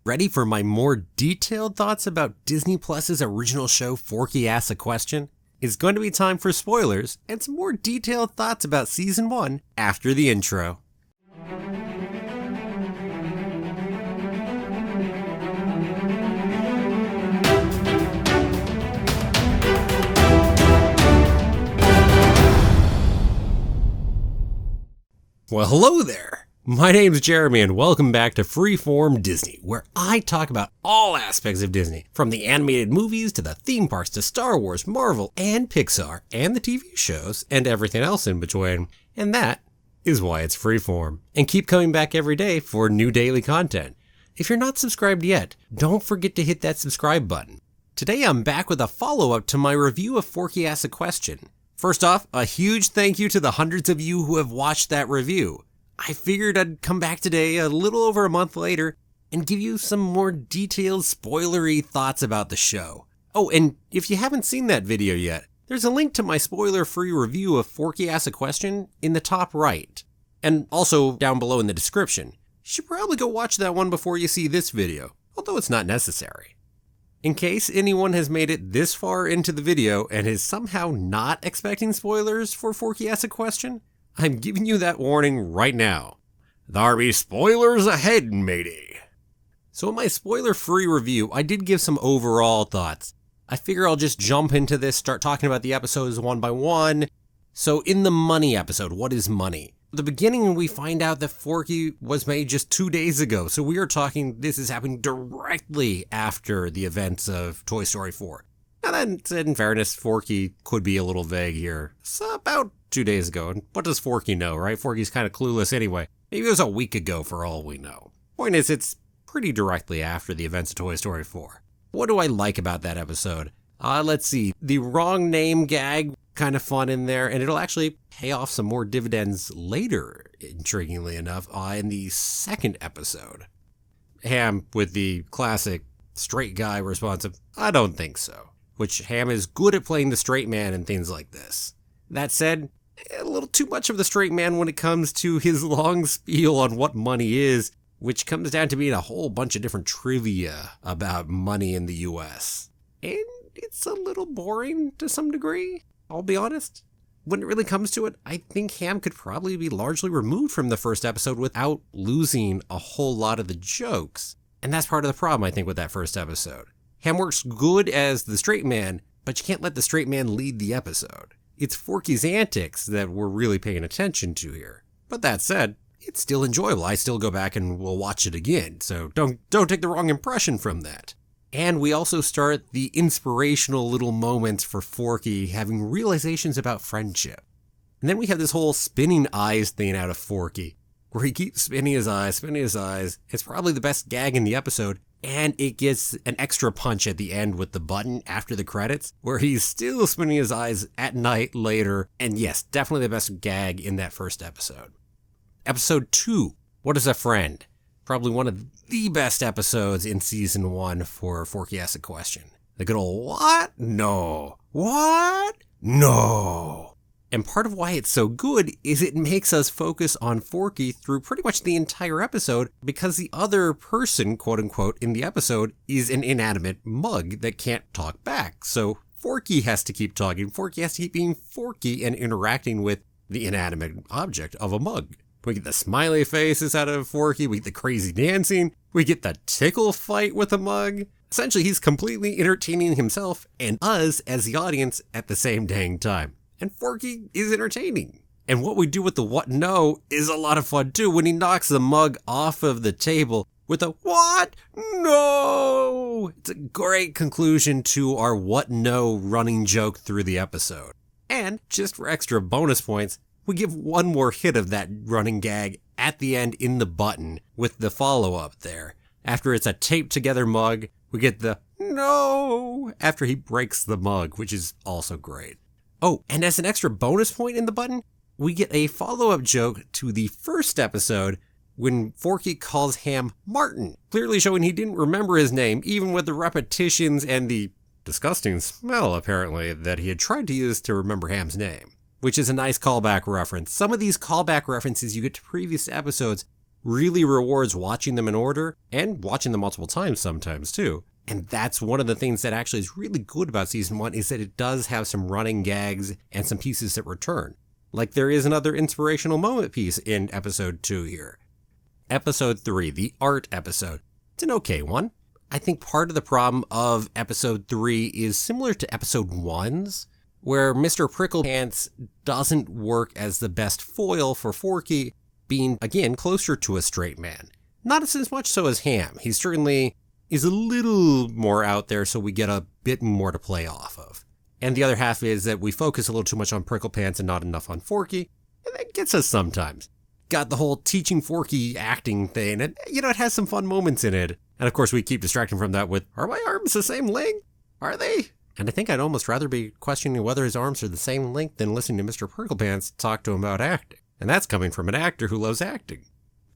Ready for my more detailed thoughts about Disney Plus's original show, Forky Asks A Question? It's going to be time for spoilers and some more detailed thoughts about Season 1 after the intro. Well, hello there! My name's Jeremy and welcome back to Freeform Disney, where I talk about all aspects of Disney, from the animated movies to the theme parks to Star Wars, Marvel, and Pixar, and the TV shows, and everything else in between. And that is why it's Freeform. And keep coming back every day for new daily content. If you're not subscribed yet, don't forget to hit that subscribe button. Today I'm back with a follow-up to my review of Forky Asks A Question. First off, a huge thank you to the hundreds of you who have watched that review. I figured I'd come back today a little over a month later and give you some more detailed, spoilery thoughts about the show. Oh, and if you haven't seen that video yet, there's a link to my spoiler-free review of Forky Asks A Question in the top right, and also down below in the description. You should probably go watch that one before you see this video, although it's not necessary. In case anyone has made it this far into the video and is somehow not expecting spoilers for Forky Asks A Question, I'm giving you that warning right now. There be spoilers ahead, matey. So in my spoiler-free review, I did give some overall thoughts. I figure I'll just jump into this, start talking about the episodes one by one. So in the money episode, what is money? At the beginning, we find out that Forky was made just 2 days ago. So we are talking, this is happening directly after the events of Toy Story 4. Now that said, in fairness, Forky could be a little vague here. It's about 2 days ago, and what does Forky know, right? Forky's kind of clueless anyway. Maybe it was a week ago for all we know. Point is, it's pretty directly after the events of Toy Story 4. What do I like about that episode? Let's see. The wrong name gag, kind of fun in there, and it'll actually pay off some more dividends later, intriguingly enough, in the second episode. Ham with the classic straight guy response of, I don't think so. Which Ham is good at playing the straight man and things like this. That said, a little too much of the straight man when it comes to his long spiel on what money is, which comes down to being a whole bunch of different trivia about money in the US. And it's a little boring to some degree, I'll be honest. When it really comes to it, I think Ham could probably be largely removed from the first episode without losing a whole lot of the jokes. And that's part of the problem, I think, with that first episode. Ham works good as the straight man, but you can't let the straight man lead the episode. It's Forky's antics that we're really paying attention to here. But that said, it's still enjoyable. I still go back and will watch it again, so don't take the wrong impression from that. And we also start the inspirational little moments for Forky having realizations about friendship. And then we have this whole spinning eyes thing out of Forky, where he keeps spinning his eyes. It's probably the best gag in the episode. And it gets an extra punch at the end with the button after the credits, where he's still spinning his eyes at night later. And yes, definitely the best gag in that first episode. Episode 2, What is a Friend? Probably one of the best episodes in Season 1 for Forky Asks A Question. The good old, what? No. What? No. And part of why it's so good is it makes us focus on Forky through pretty much the entire episode, because the other person, quote unquote, in the episode is an inanimate mug that can't talk back. So Forky has to keep talking. Forky has to keep being Forky and interacting with the inanimate object of a mug. We get the smiley faces out of Forky. We get the crazy dancing. We get the tickle fight with the mug. Essentially, he's completely entertaining himself and us as the audience at the same dang time. And Forky is entertaining. And what we do with the what no is a lot of fun too, when he knocks the mug off of the table with a what no. It's a great conclusion to our what no running joke through the episode. And just for extra bonus points, we give one more hit of that running gag at the end in the button with the follow-up there. After it's a taped together mug, we get the no after he breaks the mug, which is also great. Oh, and as an extra bonus point in the button, we get a follow-up joke to the first episode when Forky calls Ham Martin, clearly showing he didn't remember his name, even with the repetitions and the disgusting smell, apparently, that he had tried to use to remember Ham's name, which is a nice callback reference. Some of these callback references you get to previous episodes really rewards watching them in order and watching them multiple times sometimes too. And that's one of the things that actually is really good about season 1 is that it does have some running gags and some pieces that return. Like there is another inspirational moment piece in episode 2 here. Episode 3, the art episode. It's an okay one. I think part of the problem of episode 3 is similar to episode 1's, where Mr. Pricklepants doesn't work as the best foil for Forky, being, again, closer to a straight man. Not as much so as Ham. He certainly is a little more out there, so we get a bit more to play off of. And the other half is that we focus a little too much on Pricklepants and not enough on Forky, and that gets us sometimes. Got the whole teaching Forky acting thing, and, it has some fun moments in it. And of course, we keep distracting from that with, are my arms the same length? Are they? And I think I'd almost rather be questioning whether his arms are the same length than listening to Mr. Pricklepants talk to him about acting. And that's coming from an actor who loves acting.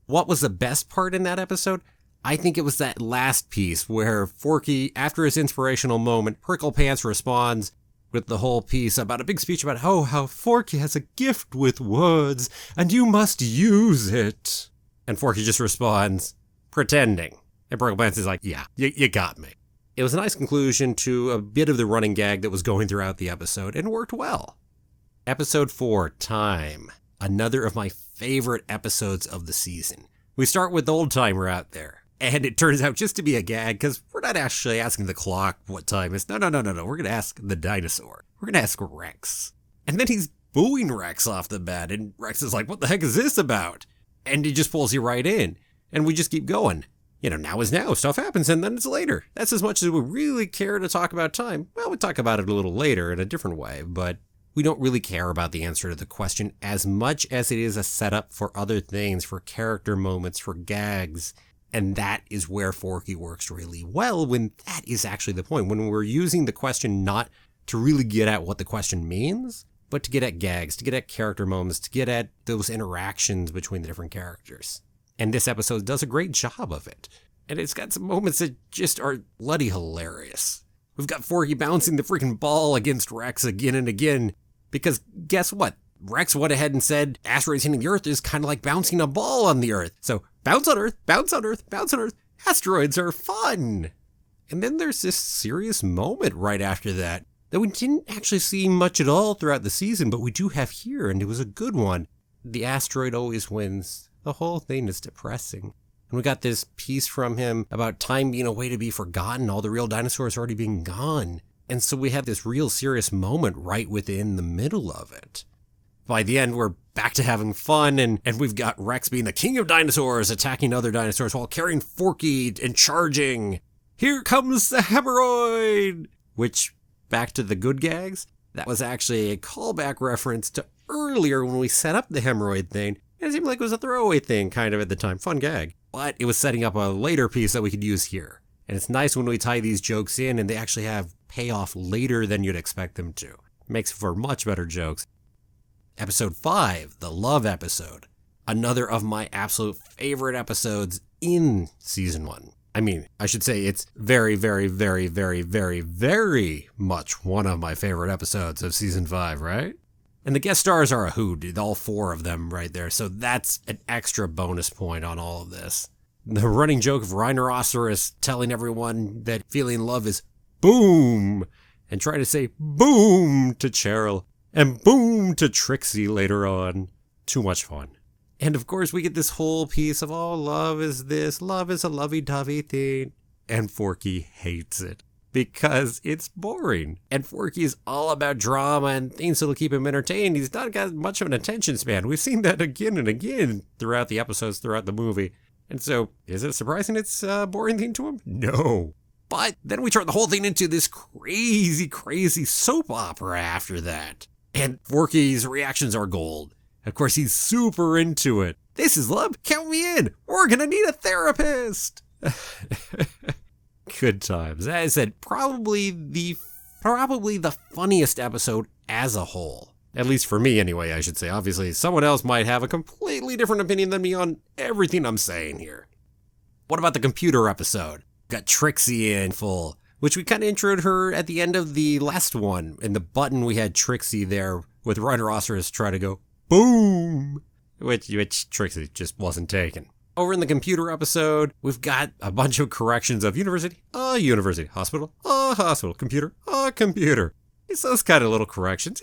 What was the best part in that episode? I think it was that last piece where Forky, after his inspirational moment, Pricklepants responds with the whole piece about a big speech about, how Forky has a gift with words, and you must use it. And Forky just responds, pretending. And Pricklepants is like, yeah, you got me. It was a nice conclusion to a bit of the running gag that was going throughout the episode, and worked well. Episode 4, Time. Another of my favorite episodes of the season. We start with the old timer out there, and it turns out just to be a gag, because we're not actually asking the clock what time is. No. We're going to ask the dinosaur. We're going to ask Rex. And then he's booing Rex off the bat, and Rex is like, what the heck is this about? And he just pulls you right in, and we just keep going. Now is now. Stuff happens, and then it's later. That's as much as we really care to talk about time. Well, we talk about it a little later in a different way, but we don't really care about the answer to the question as much as it is a setup for other things, for character moments, for gags. And that is where Forky works really well, when that is actually the point. When we're using the question not to really get at what the question means, but to get at gags, to get at character moments, to get at those interactions between the different characters. And this episode does a great job of it. And it's got some moments that just are bloody hilarious. We've got Forky bouncing the freaking ball against Rex again and again. Because guess what? Rex went ahead and said asteroids hitting the Earth is kind of like bouncing a ball on the Earth. So bounce on Earth, bounce on Earth, bounce on Earth. Asteroids are fun. And then there's this serious moment right after that we didn't actually see much at all throughout the season, but we do have here, and it was a good one. The asteroid always wins. The whole thing is depressing. And we got this piece from him about time being a way to be forgotten, all the real dinosaurs already being gone. And so we had this real serious moment right within the middle of it. By the end, we're back to having fun, and we've got Rex being the king of dinosaurs, attacking other dinosaurs while carrying Forky and charging. Here comes the hemorrhoid! Which, back to the good gags, that was actually a callback reference to earlier when we set up the hemorrhoid thing. It seemed like it was a throwaway thing kind of at the time, fun gag. But it was setting up a later piece that we could use here. And it's nice when we tie these jokes in and they actually have payoff later than you'd expect them to. It makes for much better jokes. Episode 5, the love episode. Another of my absolute favorite episodes in season 1. I mean, I should say it's very, very, very, very, very, very much one of my favorite episodes of season 5, right? And the guest stars are a hoot, all 4 of them right there. So that's an extra bonus point on all of this. The running joke of Rhinoceros telling everyone that feeling love is boom, and trying to say boom to Cheryl and boom to Trixie later on. Too much fun. And of course we get this whole piece of, love is this, love is a lovey-dovey thing. And Forky hates it because it's boring. And Forky is all about drama and things that'll keep him entertained. He's not got much of an attention span. We've seen that again and again throughout the episodes, throughout the movie. And so, is it surprising it's a boring thing to him? No. But then we turn the whole thing into this crazy, crazy soap opera after that. And Forky's reactions are gold. Of course, he's super into it. This is love. Count me in. We're going to need a therapist. Good times. As I said, probably the funniest episode as a whole. At least for me anyway, I should say. Obviously, someone else might have a completely different opinion than me on everything I'm saying here. What about the computer episode? Got Trixie in full, which we kind of introed her at the end of the last one. In the button, we had Trixie there with Rhinoceros try to go boom, which Trixie just wasn't taking. Over in the computer episode, we've got a bunch of corrections of university, hospital, hospital, computer, computer. It's those kind of little corrections,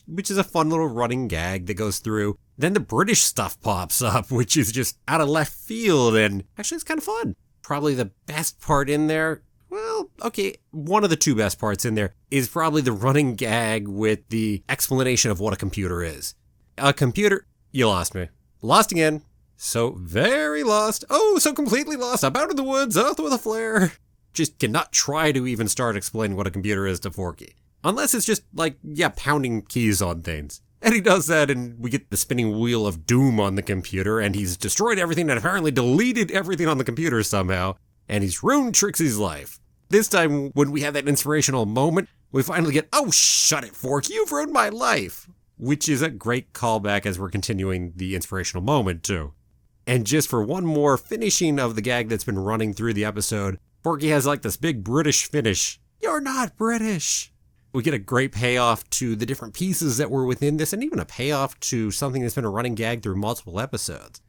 which is a fun little running gag that goes through. Then the British stuff pops up, which is just out of left field, and actually it's kind of fun. Probably the best part in there, well, okay, one of the two best parts in there is probably the running gag with the explanation of what a computer is. A computer, you lost me. Lost again. So very lost. Oh, so completely lost. I'm out in the woods, off with a flare. Just cannot try to even start explaining what a computer is to Forky. Unless it's just pounding keys on things. And he does that, and we get the spinning wheel of doom on the computer, and he's destroyed everything and apparently deleted everything on the computer somehow, and he's ruined Trixie's life. This time, when we have that inspirational moment, we finally get, oh, shut it, Forky, you've ruined my life. Which is a great callback as we're continuing the inspirational moment, too. And just for one more finishing of the gag that's been running through the episode, Forky has this big British finish. You're not British. We get a great payoff to the different pieces that were within this, and even a payoff to something that's been a running gag through multiple episodes.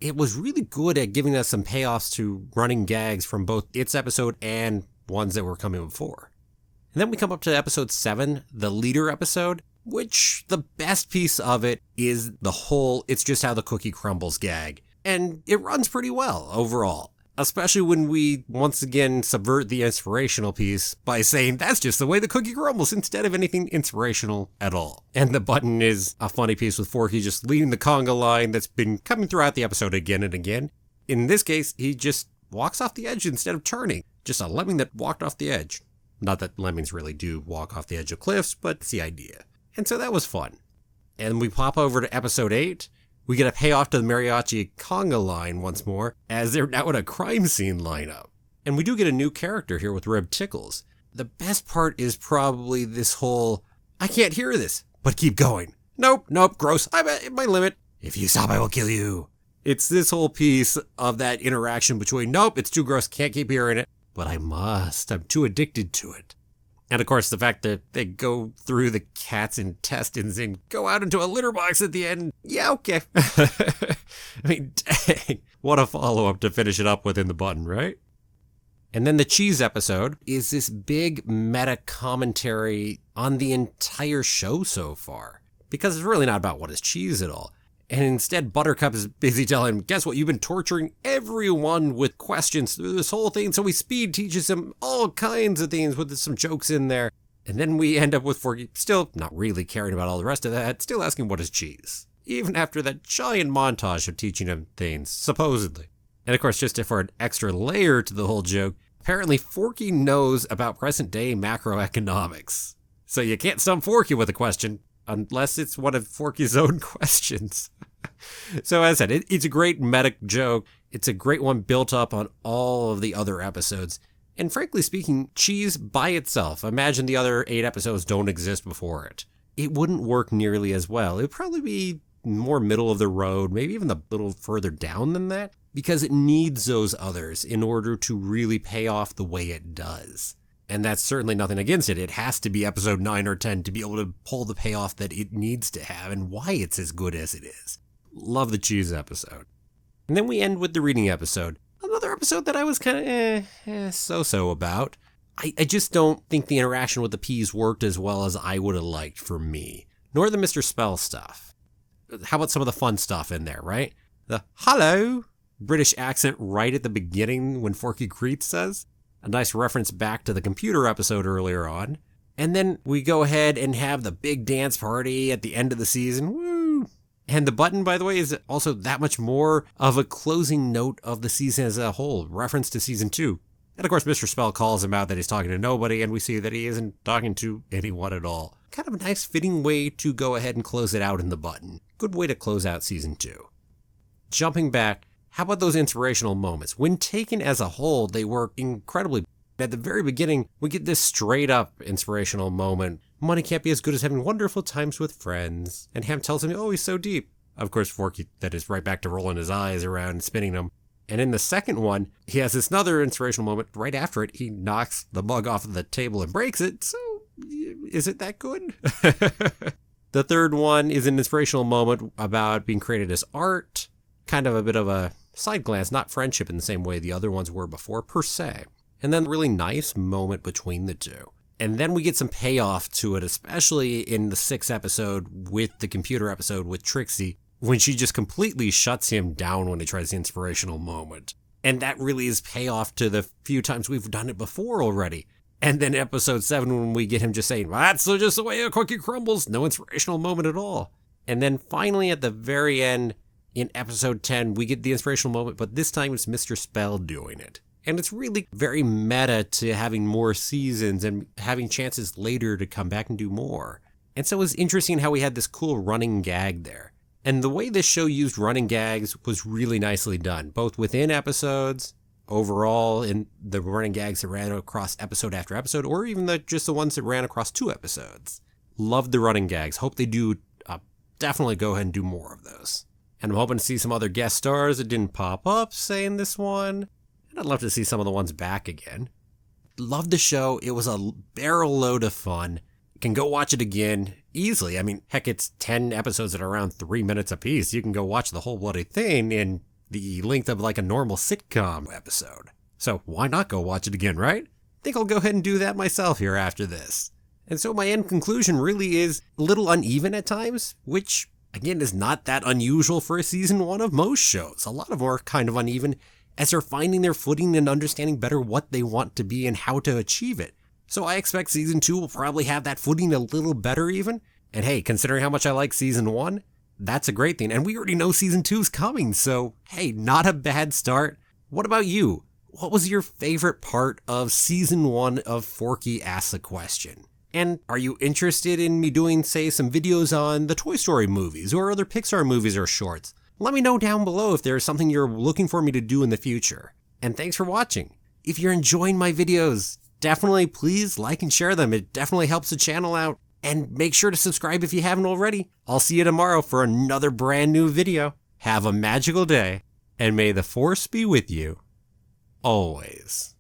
It was really good at giving us some payoffs to running gags from both its episode and ones that were coming before. And then we come up to episode 7, the leader episode, which the best piece of it is the whole it's just how the cookie crumbles gag. And it runs pretty well overall. Especially when we once again subvert the inspirational piece by saying that's just the way the cookie crumbles instead of anything inspirational at all. And the button is a funny piece with Forky just leading the conga line that's been coming throughout the episode again and again. In this case, he just walks off the edge instead of turning. Just a lemming that walked off the edge. Not that lemmings really do walk off the edge of cliffs, but it's the idea. And so that was fun. And we pop over to episode 8. We get a payoff to the mariachi conga line once more, as they're now in a crime scene lineup. And we do get a new character here with Reb Tickles. The best part is probably this whole, I can't hear this, but keep going. Nope, gross, I'm at my limit. If you stop, I will kill you. It's this whole piece of that interaction between, nope, it's too gross, can't keep hearing it, but I must, I'm too addicted to it. And of course, the fact that they go through the cat's intestines and go out into a litter box at the end. Yeah, okay. I mean, dang. What a follow-up to finish it up with in the button, right? And then the cheese episode is this big meta commentary on the entire show so far. Because it's really not about what is cheese at all. And instead, Buttercup is busy telling him, guess what, you've been torturing everyone with questions through this whole thing, so Speed teaches him all kinds of things with some jokes in there. And then we end up with Forky still not really caring about all the rest of that, still asking what is cheese. Even after that giant montage of teaching him things, supposedly. And of course, just for an extra layer to the whole joke, apparently Forky knows about present-day macroeconomics. So you can't stump Forky with a question. Unless it's one of Forky's own questions. So as I said, it's a great meta joke. It's a great one built up on all of the other episodes. And frankly speaking, cheese by itself, imagine the other 8 episodes don't exist before it. It wouldn't work nearly as well. It would probably be more middle of the road, maybe even a little further down than that, because it needs those others in order to really pay off the way it does. And that's certainly nothing against it. It has to be episode 9 or 10 to be able to pull the payoff that it needs to have and why it's as good as it is. Love the cheese episode. And then we end with the reading episode. Another episode that I was kind of so-so about. I just don't think the interaction with the peas worked as well as I would have liked for me. Nor the Mr. Spell stuff. How about some of the fun stuff in there, right? The hello British accent right at the beginning when Forky greets says. A nice reference back to the computer episode earlier on. And then we go ahead and have the big dance party at the end of the season. Woo! And the button, by the way, is also that much more of a closing note of the season as a whole, reference to season 2. And of course, Mr. Spell calls him out that he's talking to nobody, and we see that he isn't talking to anyone at all. Kind of a nice fitting way to go ahead and close it out in the button. Good way to close out season 2. Jumping back, how about those inspirational moments? When taken as a whole, they work incredibly. At the very beginning, we get this straight up inspirational moment. Money can't be as good as having wonderful times with friends. And Ham tells him, oh, he's so deep. Of course, Forky, that is right back to rolling his eyes around and spinning them. And in the second one, he has this another inspirational moment. Right after it, he knocks the mug off of the table and breaks it. So, is it that good? The third one is an inspirational moment about being created as art. Kind of a bit of a Side glance, not friendship in the same way the other ones were before, per se. And then really nice moment between the two. And then we get some payoff to it, especially in the 6th episode with the computer episode with Trixie, when she just completely shuts him down when he tries the inspirational moment. And that really is payoff to the few times we've done it before already. And then episode 7, when we get him just saying, well, that's just the way a cookie crumbles, no inspirational moment at all. And then finally at the very end, in episode 10, we get the inspirational moment, but this time it's Mr. Spell doing it. And it's really very meta to having more seasons and having chances later to come back and do more. And so it was interesting how we had this cool running gag there. And the way this show used running gags was really nicely done, both within episodes, overall in the running gags that ran across episode after episode, or even just the ones that ran across 2 episodes. Loved the running gags. Hope they do definitely go ahead and do more of those. And I'm hoping to see some other guest stars that didn't pop up, say, in this one. And I'd love to see some of the ones back again. Loved the show. It was a barrel load of fun. Can go watch it again easily. I mean, heck, it's 10 episodes that are around 3 minutes apiece. You can go watch the whole bloody thing in the length of like a normal sitcom episode. So why not go watch it again, right? I think I'll go ahead and do that myself here after this. And so my end conclusion really is a little uneven at times, which again is not that unusual for a season 1 of most shows. A lot of them are kind of uneven as they're finding their footing and understanding better what they want to be and how to achieve it. So I expect season 2 will probably have that footing a little better even. And hey, considering how much I like season 1, that's a great thing. And we already know season 2 is coming, so hey, not a bad start. What about you? What was your favorite part of season 1 of Forky Asks A Question? And are you interested in me doing, say, some videos on the Toy Story movies or other Pixar movies or shorts? Let me know down below if there's something you're looking for me to do in the future. And thanks for watching. If you're enjoying my videos, definitely please like and share them. It definitely helps the channel out. And make sure to subscribe if you haven't already. I'll see you tomorrow for another brand new video. Have a magical day, and may the Force be with you always.